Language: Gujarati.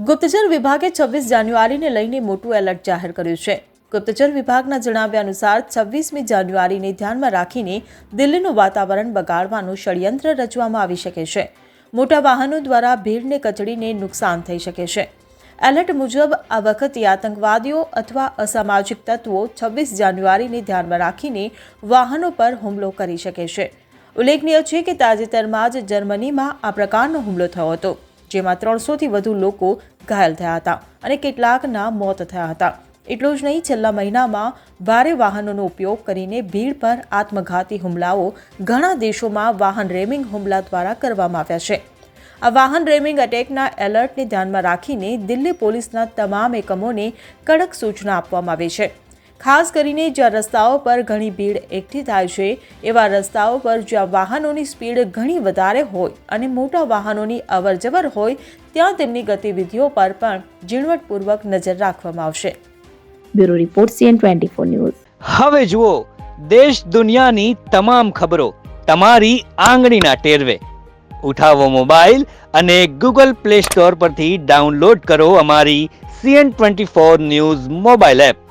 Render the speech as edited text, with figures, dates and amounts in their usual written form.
ગુપ્તચર વિભાગે 26 જાન્યુઆરીને લઈને મોટું એલર્ટ જાહેર કર્યું છે। ગુપ્તચર વિભાગના જણાવ્યા અનુસાર 26મી જાન્યુઆરીને ધ્યાનમાં રાખીને દિલ્હીનું વાતાવરણ બગાડવાનું ષડયંત્ર રચવામાં આવી શકે છે। મોટા વાહનો દ્વારા ભીડને કચડીને નુકસાન થઈ શકે છે। એલર્ટ મુજબ આ વખતે આતંકવાદીઓ અથવા અસામાજિક તત્વો 26 જાન્યુઆરીને ધ્યાનમાં રાખીને વાહનો પર હુમલો કરી શકે છે। ઉલ્લેખનીય છે કે તાજેતરમાં જ જર્મનીમાં આ પ્રકારનો હુમલો થયો હતો, જેમાં 300થી વધુ લોકો ઘાયલ થયા હતા અને કેટલાકના મોત થયા હતા। એટલું જ નહીં, છેલ્લા મહિનામાં ભારે વાહનોનો ઉપયોગ કરીને ભીડ પર આત્મઘાતી હુમલાઓ ઘણા દેશોમાં વાહન રેમિંગ હુમલા દ્વારા કરવામાં આવ્યા છે। આ વાહન રેમિંગ એટેકના એલર્ટને ધ્યાનમાં રાખીને દિલ્હી પોલીસના તમામ એકમોને કડક સૂચના આપવામાં આવી છે। ખાસ કરીને જ્યાં રસ્તાઓ પર ઘણી ભીડ એકઠી થાય છે, એવા રસ્તાઓ પર જ્યાં વાહનોની સ્પીડ ઘણી વધારે હોય અને મોટા વાહનોની અવરજવર હોય, ત્યાં તેમની ગતિવિધિઓ પર પણ ઝીણવટપૂર્વક નજર રાખવામાં આવશે। Bureau report CN24 news. હવે જુઓ દેશ દુનિયાની તમામ ખબરો તમારી આંગળીના ટેરવે। ઉઠાવો મોબાઈલ અને Google Play Store પરથી ડાઉનલોડ કરો અમારી CN24 ન્યૂઝ મોબાઈલ એપ।